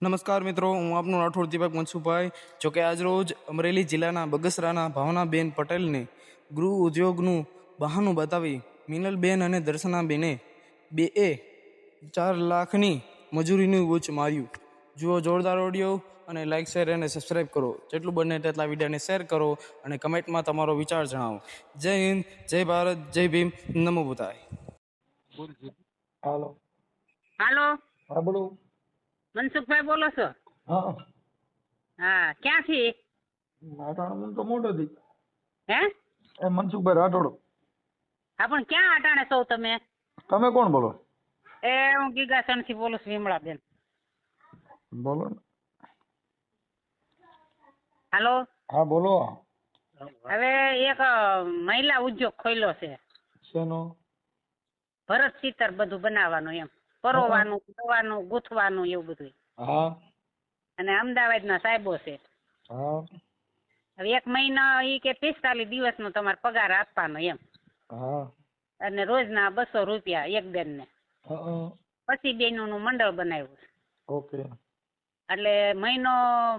નમસ્કાર મિત્રો, હું આપનો રાઠોડ દીપક મનસુખભાઈ. જોકે આજરોજ અમરેલી જિલ્લાના બગસરાના ભાવનાબેન પટેલને ગૃહ ઉદ્યોગનું બહાનું બતાવી મિનલબેન અને દર્શનાબેને 4 લાખની મજૂરીનું ઉચ્ચ માર્યું. જુઓ જોરદાર ઓડિયો અને લાઇક, શેર અને સબસ્ક્રાઈબ કરો. જેટલું બને તેટલા વિડીયોને શેર કરો અને કમેન્ટમાં તમારો વિચાર જણાવો. જય હિન્દ, જય ભારત, જય ભીમ, નમો બુદ્ધાય. હાલો. હાલો, હા બોલો. મનસુખભાઈ બોલો છો? હા હા, ક્યાંથી? રાઠોડ તો મોટો થી. હે? એ મનસુખભાઈ રાઠોડ. હા, પણ ક્યાં અટાણે છો તમે? તમે કોણ બોલો? એ હું ગીગાસણ થી બોલું છું, વિમળાબેન. બોલો ને. હાલો. હા બોલો. હવે એક મહિલા ઉદ્યોગ ખોલ્યો છે. શેનો? ભરત ચિત્ર બધું બનાવવાનું, એમ પરોવાનું, દવાનું, ગૂંથવાનું, એવું બધું. હા અને અમદાવાદના સાહેબો છે. હા હવે 1 મહિના ઈ કે 45 દિવસનો તમારે પગાર આપવાનો, એમ. હા અને રોજના 200 રૂપિયા એક બેનને. હા. પછી બેનોનું મંડળ બનાવ્યું છે. ઓકે. એટલે મહિનો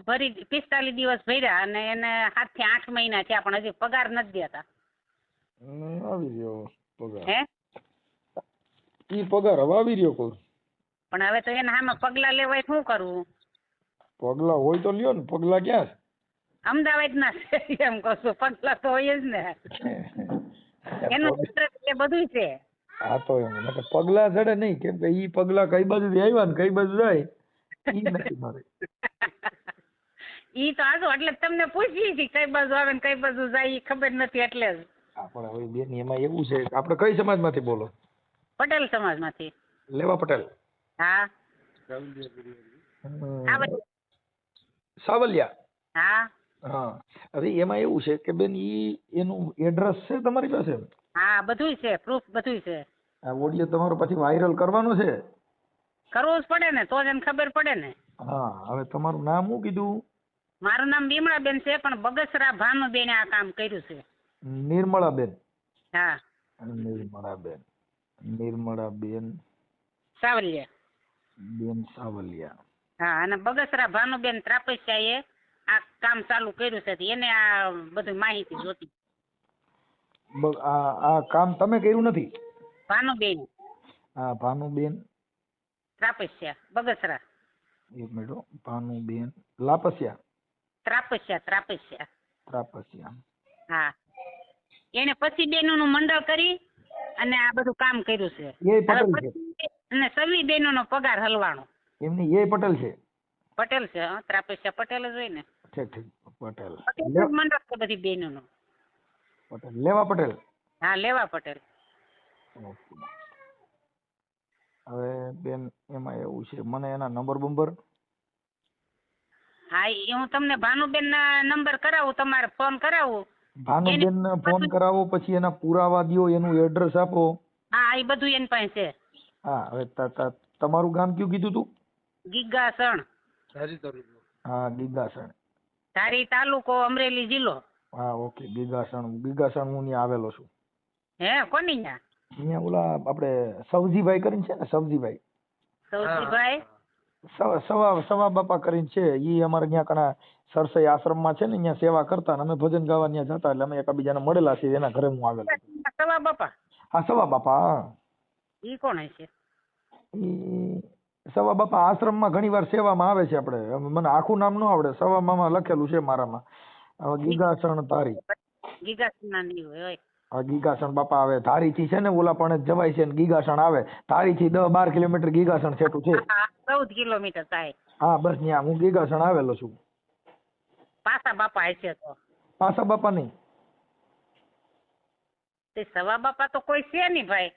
ભરી 45 દિવસ ભર્યા અને એને 7 થી 8 મહિના થયા, પણ હજી પગાર નથી દેતા. આવી રહ્યો પગાર. હે? ઈ પગાર હવે આવી રહ્યો કોઈ? પણ હવે તો એને સામે પગલા લેવાય, શું કરવું? પગલા હોય તો લ્યો ને. પગલા ક્યાં અમદાવાદના છે એમ કહું છું. પગલા તો હોય જ ને. છે? એનું એ બધું છે. હા તો એમ પગલા ચડે નહીં, કેમ કે ઈ પગલા કઈ બાજુ આવ્યા ને કઈ બાજુ જાય ઈ નથી મારે. ઈ તો આજો એટલે તમને પૂછી હતી કઈ બાજુ આવે ને કઈ બાજુ જાય, ઈ ખબર નથી એટલે જ. આપણે હવે બેન એમાં એવું છે કે આપણે કઈ સમાજમાંથી બોલો? પટેલ સમાજમાંથી. લેવા પટેલ. હા. સાવલિયા. હા. હા. હવે એમાં એવું છે કે બેન ઈ એનું એડ્રેસ છે તમારી પાસે? હા, બધુંય છે, પ્રૂફ બધુંય છે. આ ઓડિયો તમારો પછી વાયરલ કરવાનો છે? કરવું જ પડે ને, તો જ એને ખબર પડે ને. હા. હવે તમારું નામ શું કીધું? મારું નામ વિમળાબેન છે, પણ બગસરા ભાનુબેને આ કામ કર્યું છે. નિર્મળાબેન. હા. નિર્મળાબેન. નિર્મળાબેન સાવલિયા. બેન સાવલિયા. હા, અને બગસરા ભાનુબેન ત્રાપસ્યાએ આ કામ ચાલુ કર્યું છે. એને આ બધી માહિતી જોતી. આ કામ તમે કર્યું નથી? ભાનુબેન હા. ભાનુબેન ત્રાપસ્યા, બગસરા. એક મિનિટ હો. ભાનુબેન લાપસિયા. ત્રાપસ્યા. ત્રાપસિયા. હા. એને પછી બેનોનું મંડળ કરી અને આ બધું કામ કર્યું છે. એ પટેલ છે. અને સવી બેનોનો પગાર હલવાનો. એમની એ પટેલ છે. પટેલ છે. ત્રાપસ્યા પટેલ જ હોય ને. ઠીક ઠીક. પટેલ. પટેલ મંડળ છે બધી બેનોનું. પટેલ. લેવા પટેલ. હા, લેવા પટેલ. હવે બેન એમાં એવું છે, મને એના નંબર બંબર. હા, હું તમને ભાનુબેન ના નંબર કરાવું, તમારે ફોન કરાવું. ભાનુબેન ને ફોન કરાવો, પછી એના પુરાવા દ્યો, એનું એડ્રેસ આપો. હા, એ બધું એની પાસે છે. હા. હવે તમારું ગામ કયું કીધું તું? ગીગાસણ. હા, ગીગાસણ. ધારી તાલુકો, અમરેલી જિલ્લો. હા. ઓકે. ગીગાસણ હું ત્યાં આવેલો છું. હે? કોની ન્યા? અહીંયા ઓલા આપણે સવજીભાઈ કરીને છે ને, સવજીભાઈ. સૌજીભાઈ. સવા બાપા કરીને છે. ઈ અમારે ત્યાં કણા સરસઈ આશ્રમમાં છે ને, ત્યાં સેવા કરતા, અમે ભજન ગાવા ત્યાં જતા, એટલે અમે એકબીજાને મળેલા છીએ. એના ઘરે હું આવેલો છું. સવા બાપા. હા, સવા બાપા. હા. ઈ કોણ હશે? ઈ સવા બાપા આશ્રમમાં ઘણી વાર સેવામાં આવે છે. આપણે મને આખું નામ ન આવડે, સવા મામા લખેલું છે મારામાં. હવે ગીગાસણ ધારી. ગીગાસણ ના નહીં હોય. હા, ગીગાસણ બાપા આવે ધારી થી છે ને, ઓલા પણ જવાય છે ને. ગીગાસણ આવે ધારી થી 10-12 કિલોમીટર ગીગાસણ છેટું છે. 14 કિલોમીટર થાય. હા, બસ ત્યાં હું ગીગાસણ આવેલો છું. પાસા બાપા હશે તો. પાસા બાપા નહીં. તે સવા બાપા તો કોઈ છે નહીં ભાઈ.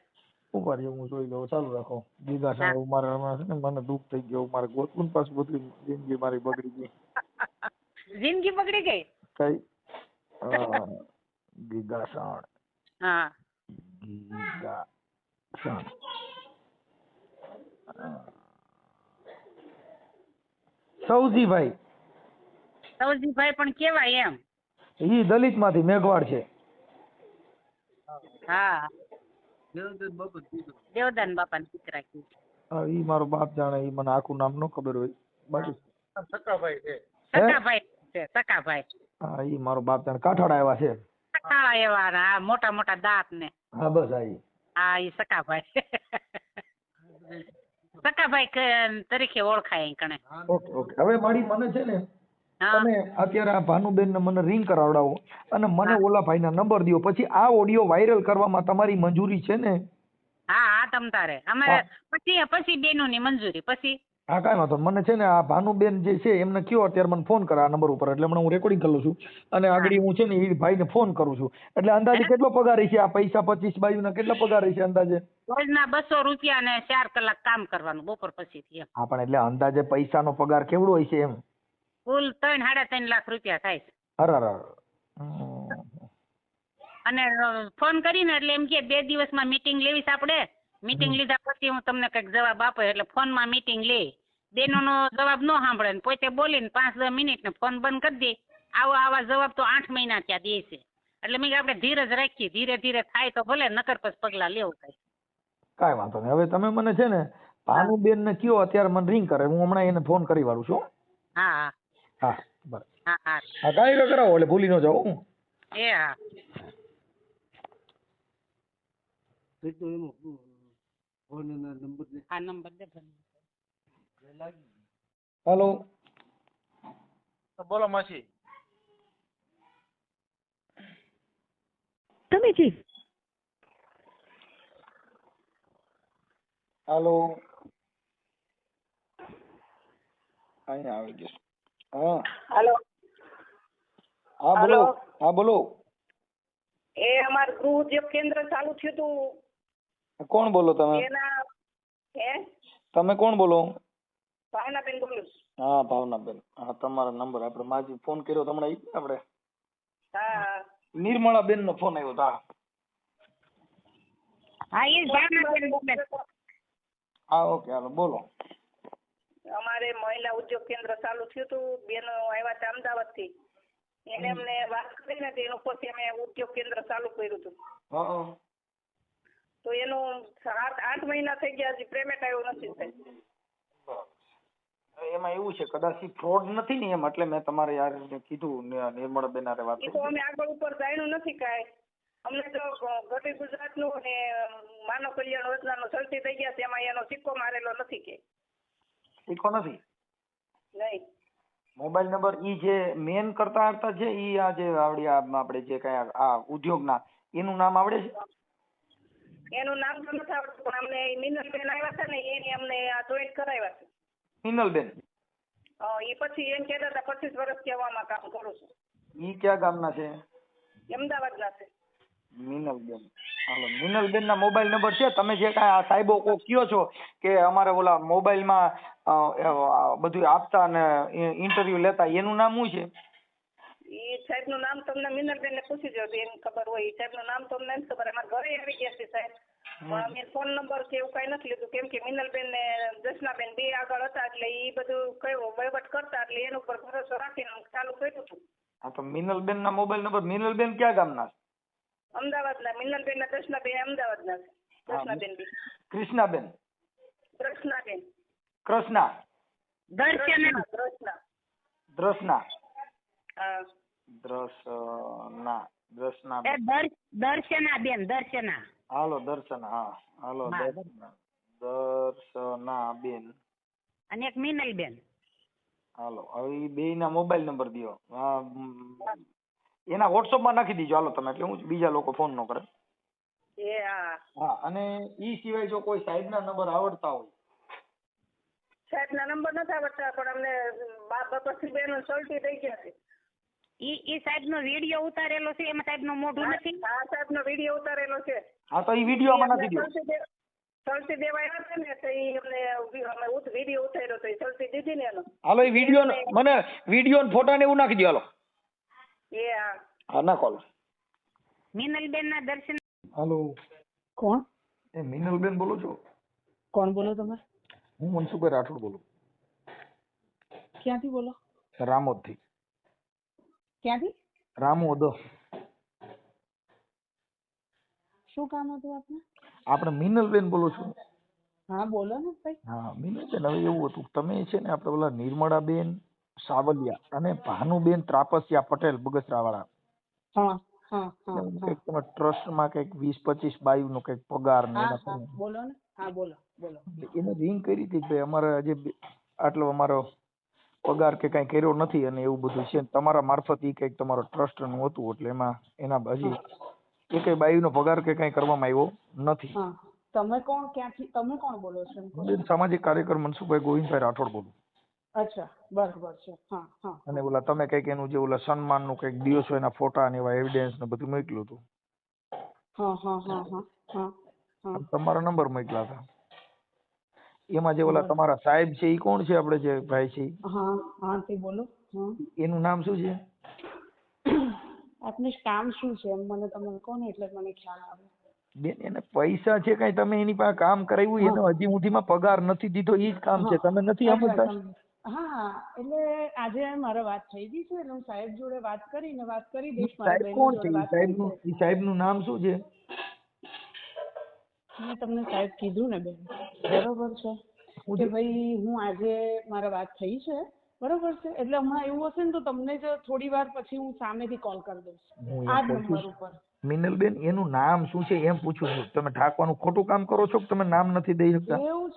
ઉપર હું જોઈ લઉં. ચાલુ રાખો. ગીગાસણ મારે હમણાં છે ને, મને દુઃખ થઈ ગયું. મારે ગોતવું પાછું બધું. જિંદગી મારી બગડી ગઈ. જિંદગી બગડી ગઈ. કઈ ગીગાસણ. હા. ગીગાસણ. સૌજીભાઈ. સૌજીભાઈ પણ કેવાય એમ. ઈ દલિત માંથી મેઘવાડ છે. હા. દેવદાન બાપા ના દીકરા. ઈ મારો બાપ જાણે. ઈ મને આખું નામ ન ખબર હોય. બાકી સકાભાઈ છે સકાભાઈ. હા ઈ મારો બાપ જાણે કાઠાડા આવ્યા છે. કાળા એવા ને આ મોટા મોટા દાંત ને. હા બસ આ ઈ. હા ઈ સકાભાઈ. સકાભાઈ તરીકે ઓળખાય અહીં કણે. ઓકે ઓકે હવે મારી મને છે ને હા તમે અત્યારે આ ભાનુબેન ને મને રિંગ કરાવડાવો અને મને ઓલા ભાઈના નંબર દો, પછી આ ઓડિયો વાયરલ કરવામાં તમારી મંજૂરી છે ને? હા હા તમ તારે અમારે પછી બેનું ની મંજૂરી પછી. હા કાંઈ વાંધો નહીં. મને છે ને આ ભાનુબેન જે છે એમને કયો અત્યારે મને ફોન કરે આ નંબર ઉપર, એટલે હમણાં હું રેકોર્ડિંગ કરું છું અને આગળ હું છે ને એ ભાઈને ફોન કરું છું. એટલે અંદાજે કેટલો પગાર છે આ પૈસા 25-22 ના કેટલા પગાર છે અંદાજે? રોજના 200 રૂપિયા ને 4 કલાક કામ કરવાનું બપોર પછીથી એમ. હા પણ એટલે અંદાજે પૈસાનો પગાર કેવડો હોય છે એમ? કુલ 3-3.5 લાખ રૂપિયા થાય છે. અરે અને ફોન કરીને એટલે એમ કે 2 દિવસમાં મીટિંગ લેવી છે આપણે. મીટિંગ લીધા પછી હું તમને કંઈક જવાબ આપો. એટલે ફોનમાં મીટિંગ લે, બેનોનો જવાબ ન સાંભળે ને પોતે બોલીને 5-10 મિનિટ ને ફોન બંધ કરી દે. આવા જવાબ તો 8 મહિના ત્યાં દે છે. એટલે મેં આપણે ધીરજ રાખીએ, ધીરે ધીરે થાય તો ભલે, નકર પછી પગલા લેવું થાય. કાંઈ વાંધો નહીં. હવે તમે મને છે ને ભાનુબેન ને કયો અત્યારે મને રિંગ કરે, હું હમણાં એને ફોન કરી વાળું છું. હા હા હા બરાબર. હા હા હા કાંઈ કરાવો એટલે ભૂલી ન જાઓ. એ હા. આ નંબર દે. હાલો બોલો માસી. તમે જે હાલો અહીંયા આવી ગયો. હા હાલો હા બોલો. હા બોલો. એ અમાર ગૃહ ઉદ્યોગ કેન્દ્ર ચાલુ થયું હતું. કોણ બોલો તમે? એના હે તમે કોણ બોલો? ભાવનાબેન બોલું છું. હા ભાવનાબેન. હા તમારો નંબર આપણે માજી ફોન કર્યો તમને આપણે હા નિર્મળાબેન નો ફોન આવ્યો હતો. હા એ ભાવનાબેન બોલે. હા ઓકે હાલો બોલો. અમારે મહિલા ઉદ્યોગ કેન્દ્ર ચાલુ થયું હતું. બેનો આવ્યા હતા અમદાવાદ થી. એને અમને વાત કરીને એનું પછી અમે ઉદ્યોગ કેન્દ્ર ચાલુ કર્યું હતું. હા તો એનું 8 મહિના થઈ ગયા, હજી પેમેન્ટ આવ્યું નથી સાહેબ. એમાં એવું છે કદાચ ફ્રોડ નથી ને એમ, એટલે મેં તમારે યાર કીધું નિર્મળાબેન હારે વાત એ તો અમે આગળ ઉપર જાણ્યું નથી કાંઈ. અમને તો ગરીબ ગુજરાતનું ને માનવ કલ્યાણ યોજનાનો સલટી થઈ ગયા છે, એમાં એનો સિક્કો મારેલો નથી કે શીખો નથી. નહીં. મોબાઈલ નંબર ઈ જે મેન કરતા હતા છે ઈ આ જે આવડી આપણે જે કઈ આ ઉદ્યોગના એનું નામ આવડે છે? એનું નામ તો નથી આવડતું, પણ અમને મિનલબેન આવ્યા હતા ને એને અમને આ જોઈન્ટ કરાવ્યા છે. મિનલબેન. એ પછી એમ કહેતા હતા 25 વર્ષ કહેવામાં કામ કરું છું. ઈ કયા ગામના છે? અમદાવાદના છે. મિનલબેન. હાલો મિનલબેન ના મોબાઈલ નંબર છે? તમે જે કાંઈ આ સાહેબો કો કયો છો કે અમારે ઓલા મોબાઈલમાં બધું આપતા ને ઇન્ટરવ્યુ લેતા, એનું નામ શું છે? એ સાહેબનું નામ તમને મિનલબેનને પૂછી જોજો, એમ ખબર હોય. એ સાહેબનું નામ તો અમને નથી ખબર. અમારા ઘરે આવી ગયા છે સાહેબ, પણ અમે ફોન નંબર કે એવું કાંઈ નથી લીધું, કેમ કે મિનલબેન ને દર્શનાબેન બે આગળ હતા એટલે એ બધું કયો વહીવટ કરતા, એટલે એના ઉપર ભરોસો રાખીને ચાલુ કર્યું હતું. હા તો મિનલબેન ના મોબાઈલ નંબર. મિનલબેન ક્યાં ગામના? અમદાવાદના. મિનલબેન ના દર્શનાબેન અમદાવાદના છે. દર્શનાબેન બી. કૃષ્ણાબેન. દર્શનાબેન. કૃષ્ણા. દર્શના. દર્શના. દ્રષ્ણા. હા. દ્રષ્ણા. દર્શના બેન. દર્શના. હાલો દર્શના. હા હાલો દર્શના બેન. અને એક મિનલબેન. હાલો હવે બે ના મોબાઈલ નંબર દો. એના WhatsApp માં નાખી દીજો હાલો તમે, એટલે હું બીજા લોકો ફોન ન કરે. હા. હા અને ઈ સિવાય જો કોઈ સાહેબ ના નંબર આવડતા હોય? સાહેબના નંબર નથી આવડતા, પણ અમને પછી બેનો સલટી થઈ ગયા છે. ઈ સાહેબનો વિડિયો ઉતારેલો છે, એમાં સાહેબનું મોઢું નથી. હા સાહેબનો વિડિયો ઉતારેલો છે. હા તો ઈ વિડિયો આમાં નાખી દો. સલટી દેવા આવ્યા હતા ને તો ઈ અમે વિડિયો ઉતાર્યો તો સલટી દીધી ને એનો. હાલો એ વિડિયો મને વિડિયો ને ફોટા ને એવું નાખી દો હાલો. હા. હા નાખો હાલો. મિનલબેન ના દર્શન. હાલો કોણ? એ મિનલબેન બોલો છો? કોણ બોલો તમે? હું મનસુખભાઈ રાઠોડ બોલું. ક્યાંથી બોલો? રામોદ થી. ક્યાંથી? રામોદ. શું કામ હતું આપને? આપણે મિનલબેન બોલું છું. હા બોલો ને ભાઈ. હા મિનલબેન, હવે એવું હતું, તમે છે ને આપણે ઓલા નિર્મળાબેન સાવલિયા અને ભાનુબેન ત્રાપસિયા પટેલ બગસરાવાળા, હા હા હા એટલે હા કંઈક તમે ટ્રસ્ટમાં કંઈક 20-25 બાયુનો કંઈક પગાર ને હા એના હા તમે બોલો ને. હા બોલો બોલો. એને રિંગ કરી હતી કે ભાઈ અમારે આજે આટલો અમારો પગાર કે કાંઈ કર્યો નથી અને એવું બધું છે. તમારા મારફત ઈ કંઈક તમારો ટ્રસ્ટ નું હતું એટલે એમાં એના હજી એકેય બાયુનો પગાર કે કાંઈ કરવામાં આવ્યો નથી. હા તમે કોણ, ક્યાંથી, તમે કોણ બોલો છો એમ કહો છો? બેન, સામાજિક કાર્યકર મનસુખભાઈ ગોવિંદભાઈ રાઠોડ બોલું. અચ્છા બરાબર છે. હા હા અને ઓલા તમે કંઈક એનું જે ઓલા સન્માનનું કંઈક દિવસો એના ફોટા ને એવા એવિડન્સ ને બધું મોકલ્યું હતું. હા હા હા હા હા હા અને તમારા નંબર મોકલ્યા હતા. એમાં જે ઓલા બરાબર. તમારા સાહેબ છે એ કોણ છે, આપણે જે ભાઈ છે ઈ? હા હા તે બોલો. હા એનું નામ શું છે? આપનું કામ શું છે એમ મને તમે કહો ને એટલે મને ખ્યાલ આવે. બેન, એને પૈસા છે કાંઈ, તમે એની પાસે કામ કરાવ્યું, હા એને હજી સુધીમાં પગાર નથી દીધો, ઈ જ કામ છે. હા તમે નથી અચ્છા સમજતા? સમજી. હા એટલે આજે મારે વાત થઈ ગઈ છે એટલે હું સાહેબ જોડે વાત કરી ઈ દઈશ. મારા સાહેબ બહેનો કોણ છે? જોડે ઈ વાત થઈ સાહેબનું છે. ઈ સાહેબનું નામ શું છે? મેં તમને સાહેબ કીધું ને બેન, બરોબર છે શું કે છે? ભાઈ હું આજે મારે વાત થઈ છે, બરોબર છે. એટલે હમણાં એવું હશે ને તો તમને જ થોડી વાર પછી હું સામેથી કોલ કરી દઈશ હું આ એમ જ કહું છું, નંબર ઉપર. મિનલબેન, એનું નામ શું છે એમ પૂછું છું. તમે ઢાંકવાનું ખોટું કામ કરો છો કે તમે નામ નથી દઈ શકતા? એવું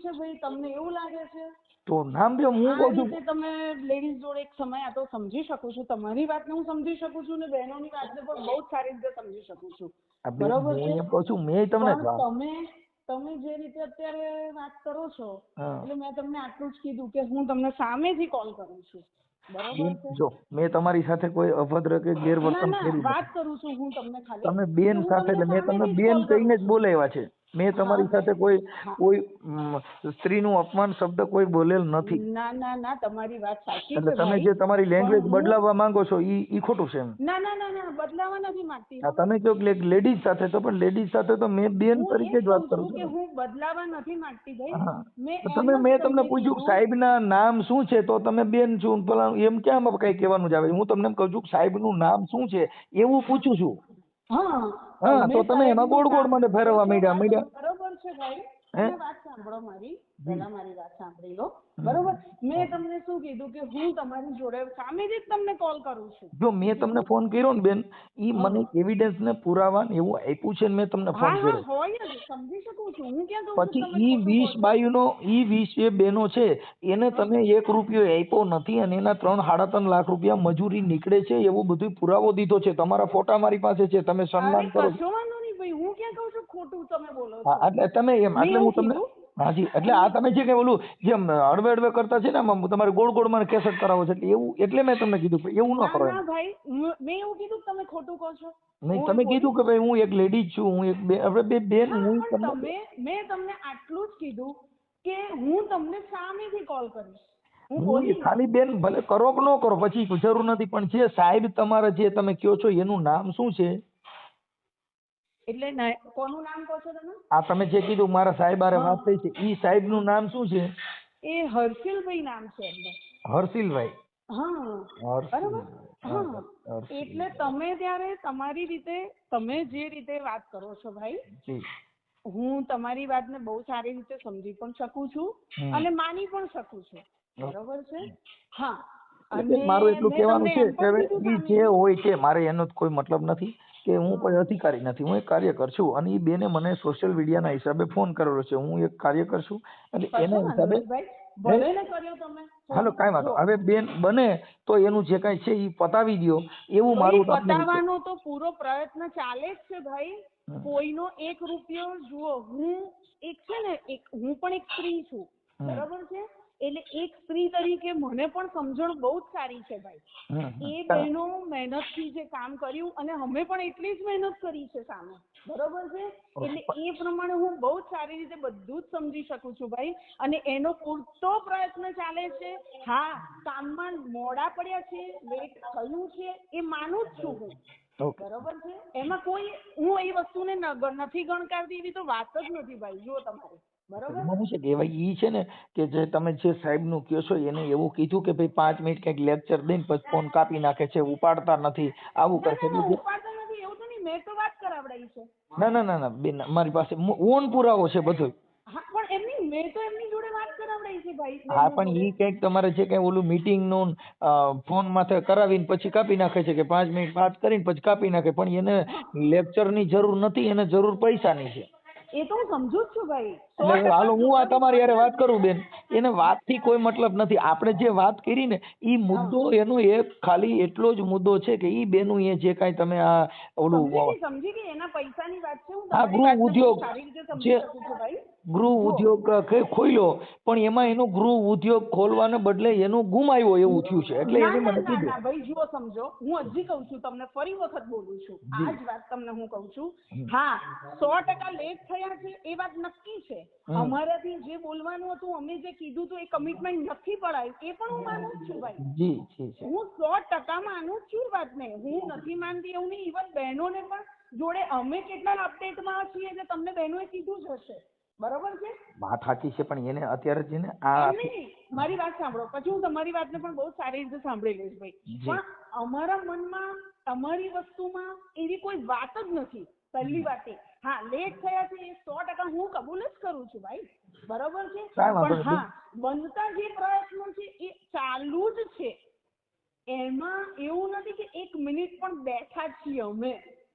છે ભાઈ, તમને એવું લાગે છે? તો નામ દે. હું આ કહું છું રીતે તમે લેડીઝ જોડે એક સમય આ તો સમજી શકું છું, તમારી વાતને હું સમજી શકું છું ને બહેનોની વાતને પણ બહુ જ સારી રીતે સમજી શકું છું, આ બેન, બરોબર હું છે. એમ કહું છું, મેં તમને પણ તમે જે રીતે અત્યારે વાત કરો છો હા. એટલે મેં તમને આટલું જ કીધું કે હું તમને સામેથી કોલ કરું છું, બરોબર બેન, છે. જો મેં તમારી સાથે કોઈ અભદ્ર કે ના ગેરવર્તન ના કર્યું વાત નથી. કરું છું હું તમને ખાલી તમે કે બેન હું સાથે, તમને એટલે મેં તમને સામેથી જ બેન કોલ કહીને કરું જ છું. બોલાવ્યા છે. મેં હા તમારી સાથે કોઈ હા કોઈ સ્ત્રીનું અપમાન શબ્દ કોઈ બોલેલ નથી. ના ના ના તમારી વાત સાચી એટલે છે તમે ભાઈ, જે તમારી લેંગ્વેજ પણ હું બદલાવવા માંગો છો ઈ ખોટું છે એમ. ના ના ના ના બદલાવા નથી માંગતી આ હો તમે ભાઈ. કહો લેડીઝ સાથે, તો પણ લેડીઝ સાથે તો મેં બેન હું એ તરીકે જ જ વાત કહું કરું છું છું કે ને. હું બદલાવા નથી માંગતી ભાઈ. હા, મેં તો એમ જ મેં તમને તમને પૂછ્યું કીધું. સાહેબના નામ શું છે, તો તમે બેન છું પેલા એમ ક્યાં કઈ કહેવાનું જ આવે? હું તમને એમ કહું છું સાહેબનું નામ શું છે એવું પૂછું છું. હા હા, તો તમે એમાં સાહેબનું ગોળ ગોળ નામ મને એ ફેરવવા તો વાત માંડ્યા. બરોબર છે ભાઈ. હે? તમે વાત સાંભળો મારી, પહેલા મારી વાત સાંભળી લો, બરોબર. મેં તમને શું કીધું કે હું તમારી જોડે સામેથી જ તમને કોલ કરું છું. જો શું મેં તમને કીધું? ફોન કર્યો ને બેન, ઈ હા મને એવિડન્સ ને પુરાવા ને એવું આપ્યું છે ને મેં તમને હા ફોન હા કર્યો. હોય જ, સમજી શકું છું. હું ક્યાં કહું છું કે પછી તમે ઈ ખોટું કહો 20 છો. બાયુનો, ઈ 20 બહેનો છે, એને હા તમે 1 રૂપિયો આપ્યો નથી અને એના 3-3.5 લાખ રૂપિયા મજૂરી નીકળે છે એવું બધું પુરાવો દીધો છે. તમારા ફોટા મારી પાસે છે. તમે અરે સન્માન કરો છો. કશો વાંધો નહીં ભાઈ, હું ક્યાં કહું છું ખોટું તમે બોલો હા, છો. એટલે તમે એમ, મેં એટલે એવું હું તમને, કીધું. હાજી, એટલે આ તમે જે કે ઓલું જેમ હળવે હળવે કરતા છે ને આમાં તમારે ગોળ ગોળ માં કેસેટ કરાવો છે, એટલે એવું, એટલે મેં તમને કીધું કે એવું ન ના કરો એમ. ના ભાઈ, મેં એવું કીધું કે તમે ખોટું કહો છો. નહીં, હું તમે એવું બોલી? કીધું કે ભાઈ હું એક લેડીઝ છું, હું એક આપણે બે બેન, હા હું પણ તમને મેં તમને આટલું જ કીધું કે હું તમને સામેથી કોલ કરીશ. હું હું એ બોલી ને. ખાલી બેન ભલે કરો કે ન કરો પછી જરૂર નથી, પણ જે સાહેબ તમારા જે તમે કયો છો એનું નામ શું છે? એટલે કોનું નામ કહો છો તમે? આ તમે જે કીધું મારા સાહેબ હારે હા વાત થઈ છે, ઈ સાહેબનું નામ શું છે? એ હર્ષિલભાઈ નામ છે એમનું. હર્ષિલભાઈ. હા બરોબર. હર્ષિલભાઈ, હા હા, એટલે હર્ષિલભાઈ. તમે ત્યારે તમારી રીતે તમે જે રીતે વાત કરો છો ભાઈ, જી. હું તમારી વાતને બહુ સારી રીતે સમજી પણ શકું છું હમ. અને માની પણ શકું છું, બરોબર છે. હા એટલે અને બેન, મારું એટલું મેં કહેવાનું તમને છે એમ કે પણ હવે કીધું ઈ જે સામેથી. હોય છે, મારે એનો જ કોઈ મતલબ નથી કે હું હા કોઈ અધિકારી નથી, હું એક કાર્યકર છું અને ઈ બેને મને સોશિયલ મીડિયાના હિસાબે ફોન કરેલો છે. હું એક કાર્યકર છું એટલે કશો એના વાંધો હિસાબે નહીં ભાઈ, હે, ભલે ને કર્યો તમે ફોન. હાલો કાંઈ વાંધો, જો હવે બેન બને તો એનું જે કાંઈ છે ઈ પતાવી દ્યો એવું ભાઈ મારું આપને પતાવવાનો તો પૂરો પ્રયત્ન ચાલે જ છે ભાઈ. હમ. કોઈનો 1 રૂપિયો જુઓ, હું એક છે ને હું પણ એક સ્ત્રી છું, હમ. બરાબર છે. એટલે એક સ્ત્રી તરીકે મને પણ સમજણ બહુ જ સારી છે ભાઈ. હમ. એ બહેનો મહેનતથી જે કામ કર્યું અને અમે પણ એટલી જ મહેનત કરી છે સામે, બરોબર છે. એટલે એ પ્રમાણે હું બહુ જ સારી રીતે બધું જ સમજી શકું છું ભાઈ, અને એનો પૂરતો પ્રયત્ન ચાલે છે. હા, કામમાં મોડા પડ્યા છે, લેટ થયું છે, એ માનું જ છું હું, ઓકે. બરોબર છે. એમાં કોઈ હું એ વસ્તુને નથી ગણકારતી, એવી તો વાત જ નથી ભાઈ. જુઓ તમારે, બરોબર. એમાં શું છે કે ભાઈ ઈ છે ને કે જે તમે જે સાહેબનું કહો છો એને એવું કીધું કે ભાઈ 5 મિનિટ કંઈક લેક્ચર દઈને પછી ફોન કાપી નાખે છે, ઉપાડતા નથી, આવું ના કરે છે. ના ના એટલે ઉપાડતા નથી એવું તો નહીં, મેં તો વાત કરાવડાવી છે. ના ના ના ના બેન, મારી પાસે ઓન પુરાવો છે બધો. હા એમની મેં તો એમની જોડે વાત કરાવડાવી છે ભાઈ. હા પણ ઈ કંઈક તમારે છે કે ઓલું મીટિંગ નું ફોન માથે કરાવીને પછી કાપી નાખે છે કે 5 મિનિટ વાત કરીને પછી કાપી નાખે, પણ એને લેક્ચર ની જરૂર નથી, એને જરૂર પૈસાની છે. એ તો હું સમજુ જ છું ભાઈ. એટલે હાલો હું આ તમારી યારે વાત કરું બેન, એને વાતથી કોઈ મતલબ નથી. આપણે જે વાત કરી ને ઈ મુદ્દો એનો એક ખાલી એટલો જ મુદ્દો છે કે ઈ બેનું એ જે કાંઈ તમે આ ઓલું સમજી ગઈ એના પૈસાની વાત છે. હું આ તમારી ગૃહ વાતને ઉદ્યોગ બહુ સારી રીતે જે સમજી શકું છું ભાઈ. ગૃહ ઉદ્યોગ ખોલ્યો પણ એમાં એનો ગૃહ ઉદ્યોગ ખોલવાને બદલે એનું ગુમાવ્યો એવું થયું છે, એટલે ના એને ના મને ના કીધું. ના ભાઈ જુઓ સમજો, હું હજી કહું છું તમને, ફરી વખત બોલું છું, આ જ વાત તમને હું કહું છું. હા 100% લેટ થયા છે એ વાત નક્કી છે. અમારાથી જે બોલવાનું હતું, અમે જે કીધું હતું એ કમિટમેન્ટ નથી પડાયું, એ પણ હું માનું જ છું ભાઈ. જી જી જી. હું 100% માનું જ છું વાતને. હું નથી માનતી એવું નહીં. ઇવન બહેનોને પણ જોડે અમે કેટલા અપડેટમાં છીએ જે તમને બહેનોએ કીધું જ હશે. બરોબર છે? વાત સાચી છે પણ એને અત્યારે છે ને આ એમ નહીં, મારી વાત સાંભળો, પછી હું તમારી વાતને પણ બહુ સારી રીતે સાંભળી લઈશ ભાઈ. પણ અમારા મનમાં તમારી વસ્તુમાં એવી કોઈ વાત જ નથી. પહેલી વાત એ, હા લેટ થયા છે એ 100% હું કબૂલ જ કરું છું ભાઈ. બરોબર છે? પણ હા બનતા જે પ્રયત્નો છે એ ચાલુ જ છે. એમાં એવું નથી કે 1 મિનિટ પણ બેઠા છીએ અમે.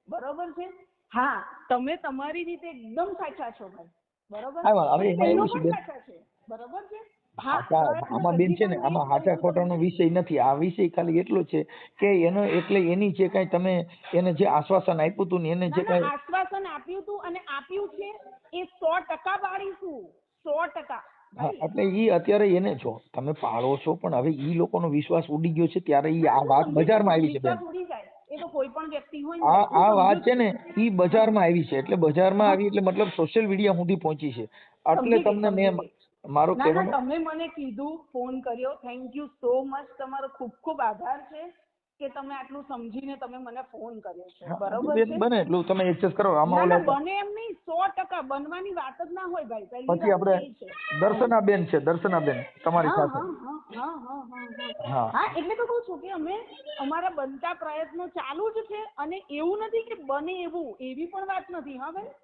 બરોબર છે? હા તમે તમારી રીતે એકદમ સાચા છો ભાઈ. બરોબર? હવે એમાં બહેનો એવું છે પણ બેન, સાચા છે. બરોબર છે? આમાં બેન છે ને આમાં હાચા ખોટાનો વિષય નથી. આ વિષય ખાલી એટલો છે કે એનો એટલે એની જે કાંઈ તમે એને જે આશ્વાસન આપ્યું હતું ને એને જે કાંઈ આશ્વાસન આપ્યું હતું અને આપ્યું છે એ 100% પાડીશું. 100%. એટલે ઈ અત્યારે એને જો તમે પાળો છો પણ હવે ઈ લોકોનો વિશ્વાસ ઉડી ગયો છે ત્યારે ઈ આ વાત બજારમાં આવી છે બેન. ઉડી જાય એ તો કોઈ પણ વ્યક્તિ હોય. આ વાત છે ને ઈ બજારમાં આવી છે, એટલે બજારમાં આવી એટલે મતલબ સોશિયલ મીડિયા સુધી પહોંચી છે. એટલે તમને મેં મારો કહેવાનો તમે મને કીધું, ફોન કર્યો, થેન્ક યુ સો મચ. તમારો ખૂબ ખૂબ આભાર છે કે તમે આટલું સમજીને તમે મને ફોન કર્યો છે. બરોબર છે? બને એટલું તમે એડજસ્ટ કરો. આમાં ના ઓલા બને એમ નહીં, 100% બનવાની વાત જ ના હોય ભાઈ. પહેલી પછી આપણે દર્શનાબેન છે, દર્શનાબેન તમારી સાથે. હા એટલે તો કહું છું કે અમે અમારા બનતા પ્રયત્નો ચાલુ જ છે અને એવું નથી કે બને એવું, એવી પણ વાત નથી. હા ભાઈ.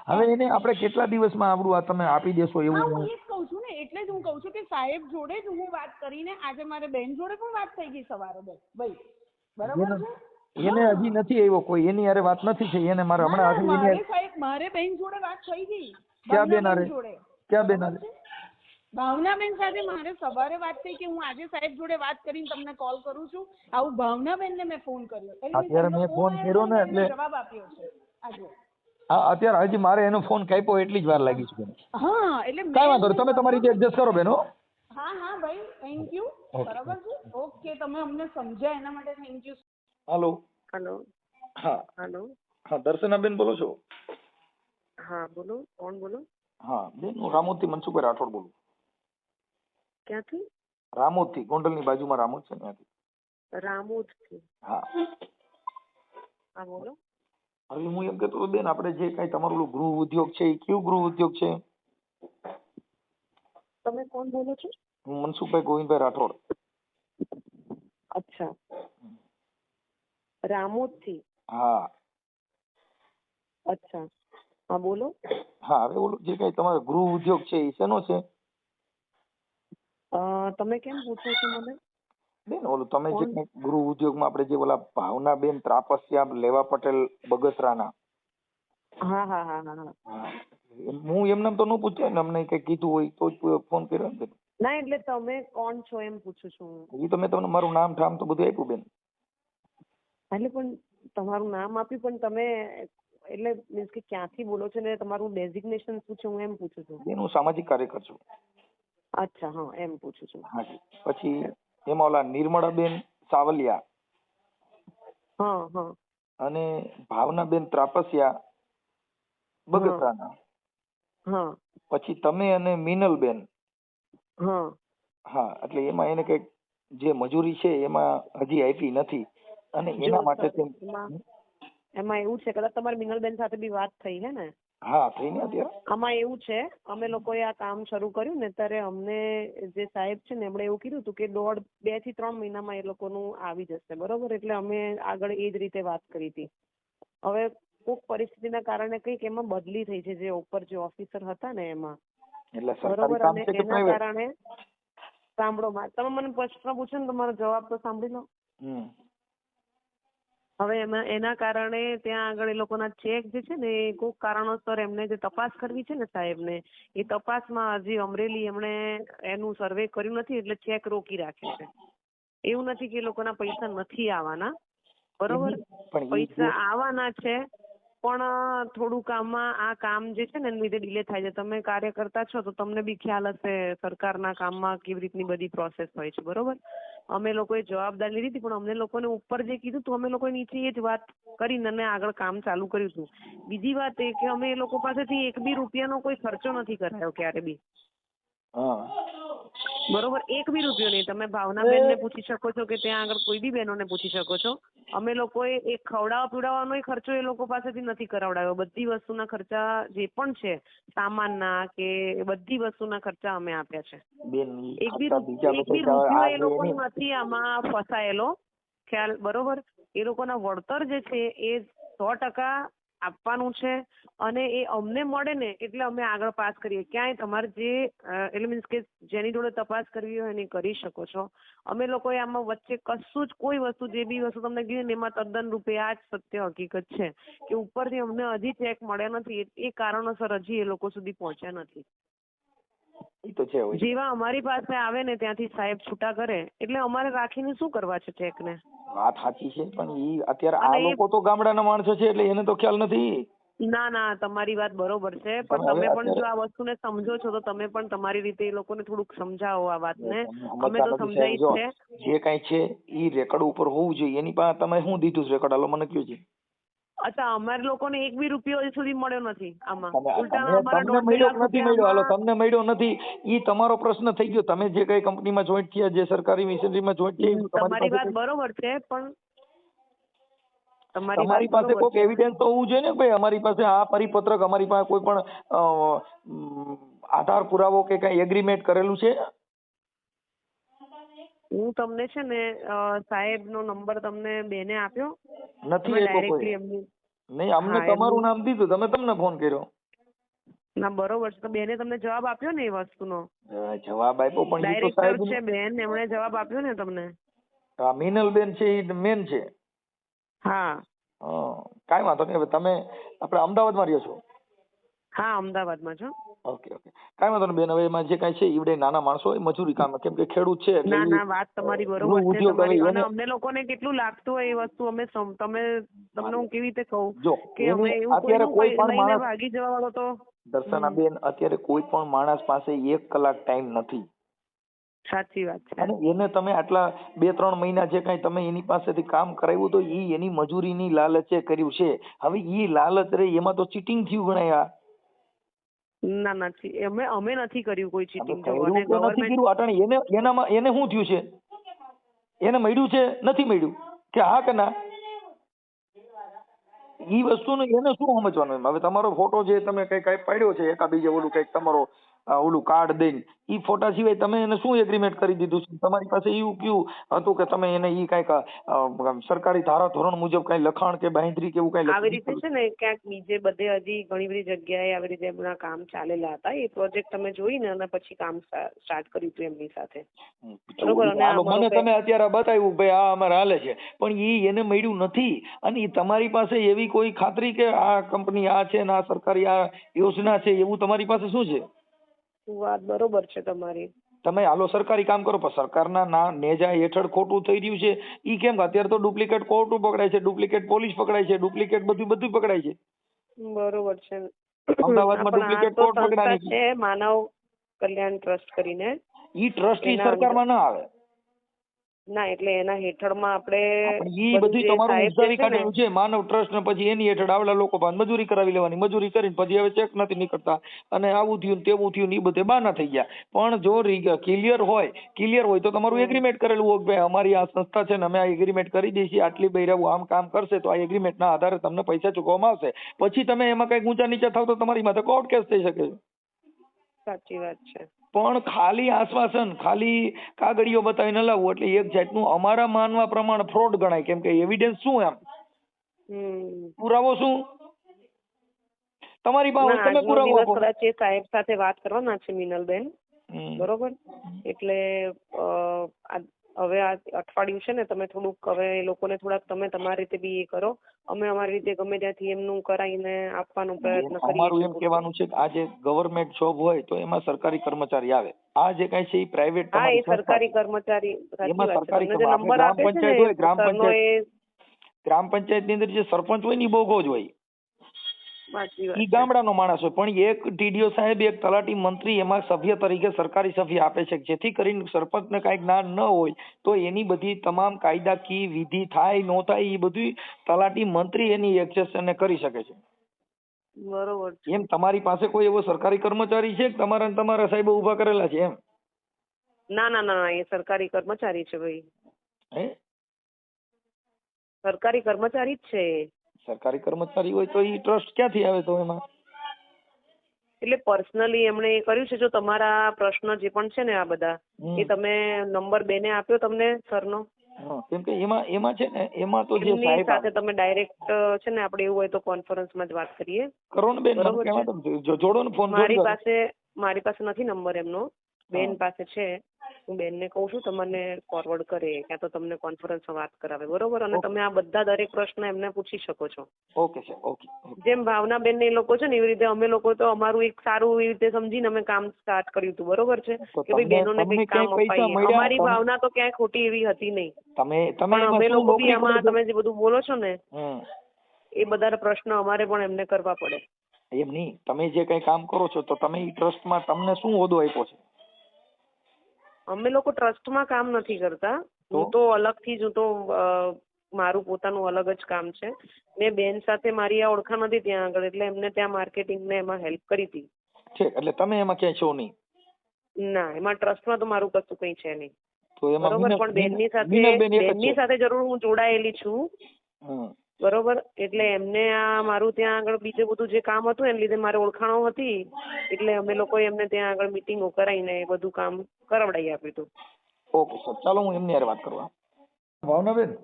હવે એને આપણે કેટલા દિવસમાં આવડું આ તમે આપી દેશો એવું? હું એ જ કહું છું ને, એટલે જ હું કહું છું કે સાહેબ જોડે જ હું વાત કરીને, આજે મારે બેન જોડે પણ વાત થઈ ગઈ સવારે ભાઈ. બરાબર છે? એને હજી નથી આવ્યો કોઈ, એની હારે વાત નથી થઈ. એને મારે હમણાં મારે બેન જોડે વાત થઈ ગઈ. ક્યાં બેન હારે? જોડે ક્યાં બેન હારે? ભાવનાબેન સાથે મારે સવારે વાત થઈ કે હું આજે સાહેબ જોડે વાત કરીને તમને કોલ કરું છું. આવું ભાવનાબેનને મેં ફોન કર્યો. અત્યારે મેં ફોન કર્યો ને એટલે જવાબ આપ્યો છે આજે. હા અત્યારે હજી મારે એનો ફોન કાપ્યો એટલી જ વાર લાગી છે. હા એટલે કાંઈ વાંધો નહીં, તમે તમારી રીતે એડજસ્ટ કરો બેન. હા ભાઈ, થેન્ક યુ. બરાબર છે? ઓકે, તમે અમને સમજ્યા એના માટે થેન્ક યુ. હાલો. હા હેલો. હા દર્શનાબેન બોલો છો? હા બોલો, કોણ બોલો? હા બેન, હું રામોદથી મનસુખભાઈ રાઠોડ બોલું. ક્યાંથી? રામોદથી, ગોંડલની બાજુમાં રામોદ છે ત્યાંથી. રામોદથી? હા હા બોલો. હવે હું એમ કહેતો હતો બેન, આપણે જે કાંઈ તમારું ગૃહ ઉદ્યોગ છે એ કયું ગૃહ ઉદ્યોગ છે? તમે કોણ બોલો છો? હું મનસુખભાઈ ગોવિંદભાઈ રાઠોડ. અચ્છા, રામોદથી? હા. અચ્છા, હા બોલો. હા હવે ઓલું જે કાંઈ તમારો ગૃહ ઉદ્યોગ છે એ શેનો છે? તમે કેમ પૂછો છો મને? બેન ઓલું તમે જે કાંઈ ગૃહ ઉદ્યોગમાં આપણે જે ઓલા ભાવનાબેન ત્રાપસિયા લેવા પટેલ બગસરાના. હા હા હા હા હા. હું એમને તો ન પૂછાય ને, અમને કઈ કીધું હોય તો જ ફોન કર્યો ને. ના એટલે તમે કોણ છો એમ પૂછું છું. એ તો મેં તમને મારું નામ ઠામ તો બધું આપ્યું બેન. એટલે પણ તમારું નામ આપ્યું પણ તમે એટલે મીન્સ કે ક્યાંથી બોલો છો ને તમારું ડેઝિગ્નેશન શું છે હું એમ પૂછું છું. બેન હું સામાજિક કાર્યકર છું. અચ્છા હા એમ પૂછું છું. હાજી. પછી એમાં ઓલા નિર્મળાબેન સાવલિયા. હા હા. અને ભાવનાબેન ત્રાપસિયા બગસરાના. હા. પછી તમે અને મિનલબેન. હા. હા એટલે એમાં એને કઈક જે મજૂરી છે એમાં હજી આપી નથી અને એના માટે એમાં એવું છે કદાચ તમારી મિનલબેન સાથે બી વાત થઈ હે ને? હા થઈ ને અત્યારે. આમાં એવું છે અમે લોકોએ આ કામ શરૂ કર્યું ને ત્યારે અમને જે સાહેબ છે ને એમણે એવું કીધું હતું કે 2 થી 3 મહિનામાં એ લોકોનું આવી જશે બરોબર. એટલે અમે આગળ એ જ રીતે વાત કરી હતી. હવે કોઈક પરિસ્થિતિના કારણે કંઈક એમાં બદલી થઈ છે, જે ઉપર જે ઓફિસર હતા ને એમાં એટલે સરકારી બરોબર. કામ અને છે કે એના પ્રાઇવેટ? કારણે સાંભળો તમે મને પ્રશ્ન પૂછો ને તમારો જવાબ તો સાંભળી લો. હવે એના કારણે ત્યાં આગળ એ લોકોના ચેક જે છે ને એ કોઈક કારણોસર એમને જે તપાસ કરવી છે ને સાહેબને, એ તપાસમાં હજી અમરેલી એમણે એનું સર્વે કર્યું નથી એટલે ચેક રોકી રાખ્યો છે. એવું નથી કે એ લોકોના પૈસા નથી આવવાના, બરોબર, પણ પૈસા આવવાના છે, પણ થોડુંક આમાં આ કામ જે છે ને એના લીધે ડિલે થાય છે. તમે કાર્યકર્તા છો તો તમને બી ખ્યાલ હશે સરકારના કામમાં કેવી રીતની બધી પ્રોસેસ હોય છે, બરોબર. અમે લોકોએ જવાબદારી લીધી હતી, પણ અમને લોકોને ઉપર જે કીધું હતું અમે લોકોએ નીચે એ જ વાત કરીને અને આગળ કામ ચાલુ કર્યું હતું. બીજી વાત એ કે અમે એ લોકો પાસેથી એક બી રૂપિયાનો કોઈ ખર્ચો નથી કરાયો ક્યારે બી, બરોબર. એક બી રૂપિયો નહીં. તમે ભાવનાબેનને પૂછી શકો છો કે ત્યાં આગળ કોઈ બી બહેનોને પૂછી શકો છો. અમે લોકોએ એક ખવડાવવા પીવડાવવાનો ખર્ચો એ લોકો પાસેથી નથી કરાવડાવ્યો. બધી વસ્તુના ખર્ચા જે પણ છે સામાનના કે બધી વસ્તુના ખર્ચા અમે આપ્યા છે. એક બી રૂપિયો એ લોકો નથી આમાં ફસાયેલો, ખ્યાલ, બરોબર. એ લોકોના વળતર જે છે એ 100% આપવાનું છે અને એ અમને મળે ને એટલે અમે આગળ પાસ કરીએ. ક્યાંય તમારે જે એટલે મીન્સ કે જેની જોડે તપાસ કરવી હોય એને કરી શકો છો. અમે લોકોએ આમાં વચ્ચે કશું જ કોઈ વસ્તુ જે બી વસ્તુ તમને કીધી ને એમાં તદ્દન રૂપે આ જ સત્ય હકીકત છે કે ઉપરથી અમને હજી ચેક મળ્યા નથી. એ કારણોસર હજી એ લોકો સુધી પહોંચ્યા નથી. જેવા અમારી પાસે આવે ને ત્યાંથી સાહેબ છૂટા કરે એટલે અમારે રાખીને શું કરવા છે ચેકને? વાત સાચી છે, પણ ઈ અત્યારે આ લોકો તો ગામડાના માણસો છે એટલે એને તો ખ્યાલ નથી. ના, તમારી વાત બરોબર છે, પણ તમે પણ જો આ વસ્તુને સમજો છો તો તમે પણ તમારી રીતે એ લોકોને થોડુંક સમજાવો આ વાતને. અમે તો સમજાઈ છે. જે કઈ છે ઈ રેકોર્ડ ઉપર હોવું જોઈએ. એની પાસે તમે શું દીધું રેકોર્ડ? હાલો મને કયો છે. અચ્છા, અમારે લોકોને એક બી રૂપિયો હજી સુધી મળ્યો નથી આમાં. તમને મળ્યો નથી મળ્યો? હાલો તમને મળ્યો નથી, ઈ તમારો પ્રશ્ન થઈ ગયો. તમે જે કઈ કંપનીમાં જોઈન્ટ થયા, જે સરકારી મિશનરીમાં જોઈન્ટ થયા, તમારી વાત બરોબર છે, પણ તમારી પાસે કોઈ એવિડન્સ તો હોવું જોઈએ ને ભાઈ અમારી પાસે આ પરિપત્રક, અમારી પાસે કોઈ પણ આધાર પુરાવો કે કઈ એગ્રીમેન્ટ કરેલું છે? હું તમને છે ને સાહેબનો નંબર તમને બેને આપ્યો નથી. નહીં, અમને તમારું નામ દીધું, તમે તમને ફોન કર્યો. ના બરોબર છે, તો બેને તમને જવાબ આપ્યો ને એ વસ્તુનો? જવાબ આપ્યો, પણ ડાયરેક્ટર છે બેન, એમણે જવાબ આપ્યો ને તમને? મિનલબેન છે એ મેન છે. હા, કાંઈ વાંધો નહીં. હવે તમે આપણે અમદાવાદમાં રહ્યો છો? હા, અમદાવાદમાં છો. ઓકે, કાંઈ વાંધો નહીં બેન. હવે એમાં જે કાંઈ છે ઈવડે નાના માણસો હોય, મજૂરી કામ, કેમ કે ખેડૂત છે. ના, વાત તમારી બરોબર છે તમારી. અને અમને લોકોને કેટલું લાગતું હોય એ વસ્તુ અમે તમને હું કેવી રીતે કહું કે અમે એવું કોઈ લઈને ભાગી જવા વાળો તો દર્શનાબેન, અત્યારે કોઈ પણ માણસ પાસે 1 કલાક ટાઈમ નથી. સાચી વાત છે. અને એને તમે આટલા 2-3 મહિના જે કાંઈ તમે એની પાસેથી કામ કરાવ્યું તો ઈ એની મજૂરીની લાલચે કર્યું છે. હવે ઈ લાલચ રે એમાં તો ચીટિંગ થયું ગણાય. ના, અમે નથી કર્યું કોઈ ચીટિંગ. એને શું થયું છે? એને મળ્યું છે, નથી મળ્યું, કે હા કે ના? ઈ વસ્તુનું એને શું સમજવાનું? હવે તમારો ફોટો જે તમે કઈ પાડ્યો છે એકાબીજે ઓલું કઈક તમારો ઓલું કાર્ડ દઈને, ઈ ફોટા સિવાય તમે એને શું એગ્રીમેન્ટ કરી દીધું છે? તમારી પાસે એવું કયું હતું કે તમે એને ઈ કઈક સરકારી ધારા ધોરણ મુજબ કઈ લખાણ કે બાંહેધરી કે એવું કઈ આવી રીતે છે ને ક્યાંક બીજે બધે હજી ઘણી બધી જગ્યાએ આવી રીતે એમના કામ ચાલેલા હતા. એ પ્રોજેક્ટ તમે જોઈને અને પછી કામ સ્ટાર્ટ કર્યું હતું એમની સાથે, બરોબર. અને મને તમે અત્યારે બતાવ્યું ભાઈ આ અમારે હાલે છે, પણ ઈ એને મળ્યું નથી. અને ઈ તમારી પાસે એવી કોઈ ખાતરી કે આ કંપની આ છે ને આ સરકારી આ યોજના છે એવું તમારી પાસે શું છે? વાત બરોબર છે તમારી. તમે હાલો સરકારી કામ કરો, પણ સરકારના નેજા હેઠળ ખોટું થઈ રહ્યું છે. ઈ કેમ? અત્યારે તો ડુપ્લિકેટ કોર્ટો પકડાય છે, ડુપ્લિકેટ પોલીસ પકડાય છે, ડુપ્લિકેટ બધું પકડાય છે. બરોબર છે. અમદાવાદમાં ડુપ્લિકેટ કોર્ટ પકડાય છે માનવ કલ્યાણ ટ્રસ્ટ કરીને. ઈ ટ્રસ્ટ ઈ સરકારમાં ના આવે. ના, એટલે એના હેઠળમાં આપણે ઈ બધું તમારું ઉધારી કાઢેલું છે માનવ ટ્રસ્ટ ને. પછી એની હેઠળ આવડા લોકો પાસે મજૂરી કરાવી લેવાની, મજૂરી કરીને પછી હવે ચેક નથી નીકળતા અને આવું થયું તેવું થયું ને ઈ બધે બાના થઈ ગયા. પણ જો ક્લિયર હોય તો તમારું એગ્રીમેન્ટ કરેલું હોય કે ભાઈ અમારી આ સંસ્થા છે ને અમે આ એગ્રીમેન્ટ કરી દઈશું, આટલી બૈરાવું આમ કામ કરશે તો આ એગ્રીમેન્ટ ના આધારે તમને પૈસા ચૂકવવામાં આવશે. પછી તમે એમાં કઈ ઊંચા નીચા થાવ તો તમારી માથે કોર્ટ કેસ થઈ શકે છે. સાચી વાત છે. પણ ખાલી આશ્વાસન, ખાલી કાગળિયો બતાવીને લાવવું એટલે એક જાતનું અમારા માનવા પ્રમાણે ફ્રોડ ગણાય. કેમ કે એવિડન્સ શું? એમ પુરાવો શું? તમારી પાસે ના, તમે આજનો પુરાવો દિવસ આપો. કદાચ એ સાહેબ સાથે વાત કરવાના છે મિનલબેન, બરોબર? એટલે હવે આ અઠવાડિયું છે ને, તમે થોડુંક હવે એ લોકોને થોડાક તમે તમારી રીતે બી એ કરો, અમે અમારી રીતે ગમે ત્યાંથી એમનું કરાવીને આપવાનો પ્રયત્ન કરીએ અમારું એમ છીએ. કહેવાનું છે કે આ જે ગવર્મેન્ટ જોબ હોય તો એમાં સરકારી કર્મચારી આવે, આ જે કઈ છે એ પ્રાઇવેટ હા, એ તમારી સરકારી કર્મચારી, સાચી એમાં વાત છે. સરકારી તમને જે આપણે નંબર ગ્રામ આપે છે પંચાયત હોય, ને ગ્રામ સરનો, પંચાયત ગ્રામ પંચાયત ની અંદર જે સરપંચ હોય ને એ બોગો જ હોય, સાચી ઈ વાત છે. ગામડાનો માણસ હોય, પણ એક ટીડીઓ સાહેબ, એક તલાટી મંત્રી એમાં સભ્ય તરીકે સરકારી સભ્ય આપે છે, જેથી કરીને સરપંચને કાંઈ જ્ઞાન ન હોય તો એની બધી તમામ કાયદાકીય વિધિ થાય ન થાય એ બધું તલાટી મંત્રી એની એક્સેશન કરી શકે છે. બરોબર છે. એમ તમારી પાસે કોઈ એવો સરકારી કર્મચારી છે કે તમારા ને તમારા સાહેબો ઉભા કરેલા છે એમ? ના ના ના, એ સરકારી કર્મચારી છે ભાઈ, હે? સરકારી કર્મચારી જ છે એ. સરકારી કર્મચારી હોય તો એ ટ્રસ્ટ ક્યાંથી આવે તો એમાં? એટલે પર્સનલી એમણે એ કર્યું છે. જો તમારા પ્રશ્ન જે પણ છે ને આ બધા, એ તમે નંબર 2 ને આપ્યો તમને સરનો? કેમ કે એમાં છે ને, એમાં તો જે એમની સાહેબ સાથે તમે ડાયરેક્ટ છે ને, આપણે એવું હોય તો કોન્ફરન્સમાં જ વાત કરીએ. કરો ને બેન, મને કહેવા દો, જોડો ને ફોન. મારી પાસે નથી નંબર એમનો, બેન પાસે છે. હું બેનને કહું છું તમને ફોરવર્ડ કરે, ક્યાં તો તમને કોન્ફરન્સમાં વાત કરાવે, બરોબર? અને તમે આ બધા દરેક પ્રશ્ન એમને પૂછી શકો છો. Okay sir, okay. જેમ ભાવનાબેન ને એ લોકો છે ને, એવી રીતે અમે લોકો તો અમારું એક સારું એવી રીતે સમજીને અમે કામ સ્ટાર્ટ કર્યું હતું, બરોબર છે? કે ભાઈ બહેનોને કંઈક કામ અપાઈએ. અમારી ભાવના તો ક્યાંય ખોટી એવી હતી નહીં, પણ અમે લોકો બી આમાં તમે જે બધું બોલો છો ને, એ બધા પ્રશ્ન અમારે પણ એમને કરવા પડે. એમ નહીં, તમે જે કઈ કામ કરો છો તો તમે એ ટ્રસ્ટમાં તમને શું હોદ્દો આપ્યો છે? અમે લોકો ટ્રસ્ટમાં કામ નથી કરતા. હું તો અલગથી જ, હું તો મારું પોતાનું અલગ જ કામ છે. મેં બેન સાથે મારી આ ઓળખાણ હતી ત્યાં આગળ, એટલે એમને ત્યાં માર્કેટિંગ ને એમાં હેલ્પ કરી હતી. એટલે તમે એમાં ક્યાંય છો નહીં? ના, એમાં ટ્રસ્ટમાં તો મારું કશું કઈ છે નહીં, તો એમાં બરોબર? પણ બેનની સાથે જરૂર હું જોડાયેલી છું, બરોબર? એટલે એમને આ મારું ત્યાં આગળ બીજું બધું જે કામ હતું એને લીધે મારે ઓળખાણો હતી, એટલે અમે લોકો એમને ત્યાં આગળ મિટિંગો કરાવીને એ બધું કામ કરાવડાવી આપ્યું હતું. ઓકે સર, ચાલો હું એમની હારે વાત કરવા. ભાવનાબેન,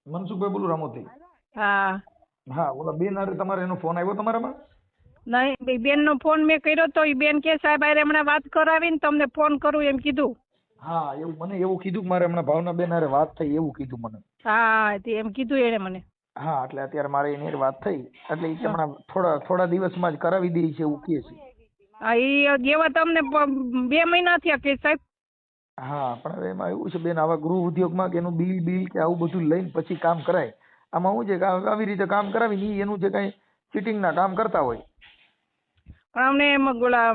મનસુખભાઈ બોલું, રામોથી. હા હા, ઓલા બેન હારે તમારે એનો ફોન આવ્યો તમારામાં? નહીં, બેન નો ફોન મેં કર્યો તો એ બેન કે સાહેબ હારે હમણાં વાત કરાવીને તમને ફોન કરું એમ કીધું. હા, એવું મને એવું કીધું કે મારે હમણાં ભાવનાબેન હારે વાત થઈ એવું કીધું મને. હા, એમ કીધું એને મને. હા, એટલે અત્યારે મારે એની હારે વાત થઈ, એટલે એ હમણાં થોડા દિવસમાં જ કરાવી દે છે એવું કહે છે. હા, એ જેવા તમને 2 મહિના થયા કે સાહેબ. હા, પણ હવે એમાં એવું છે બેન, આવા ગૃહ ઉદ્યોગમાં કે એનું બિલ કે આવું બધું લઈને પછી કામ કરાય. આમાં શું છે કે આવી રીતે કામ કરાવી એનું જે કઈ ચીટિંગ ના કામ કરતા હોય. પણ અમને ઓલા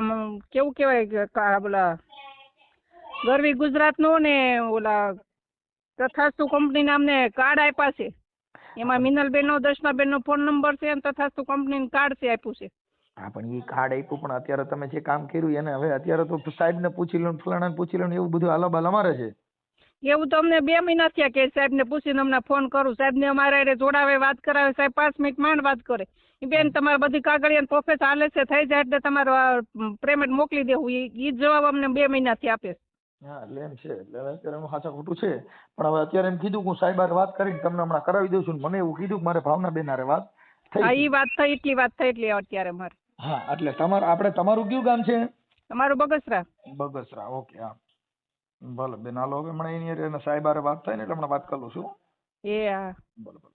કેવું કેવાય, ઓલા ગરવી ગુજરાતનું ને ઓલા તથાસ્તુ કંપનીના અમને કાર્ડ આપ્યા છે. એમાં મિનલબેનનો, દર્શનાબેનનો ફોન નંબર છે અને તથાસ્તુ કંપનીનું કાર્ડ છે આપ્યું છે. હા, પણ એ કાર્ડ આપ્યું, પણ અત્યારે તમે જે કામ કર્યું એને હવે અત્યારે તો સાહેબને પૂછી લો, ફલાણાને પૂછી લો, એવું બધું આલાબાલ અમારે છે. એવું તો અમને 2 મહિના થયા કે સાહેબને પૂછીને અમને ફોન કરું. સાહેબને અમારે જોડાવે, વાત કરાવે. સાહેબ 5 મિનિટ માંડ વાત કરે. બેન તમારે બધી કાગળિયા પ્રોસેસ હાલે છે, થઈ જાય એટલે તમારું પેમેન્ટ મોકલી દેવું. એ જવાબ અમને 2 મહિનાથી આપે. હા, એટલે એમ છે, એટલે અત્યારે એમાં સાચા ખોટું છે, પણ હવે અત્યારે એમ કીધું કે હું સાહેબ હારે વાત કરીને તમને હમણાં કરાવી દઉં છું. મને એવું કીધું કે મારે ભાવનાબેન હારે વાત થઈ. હા, એ વાત થઈ, એટલી વાત થઈ એટલે અત્યારે મારે. હા, એટલે તમારું કયું ગામ છે? તમારું બગસરા. બગસરા, ઓકે. હા, ભલે બેન, હાલો હવે હમણાં એની સાહેબ હારે વાત થાય ને એટલે હમણાં વાત કરું છું. એ હા, ભલે ભલે.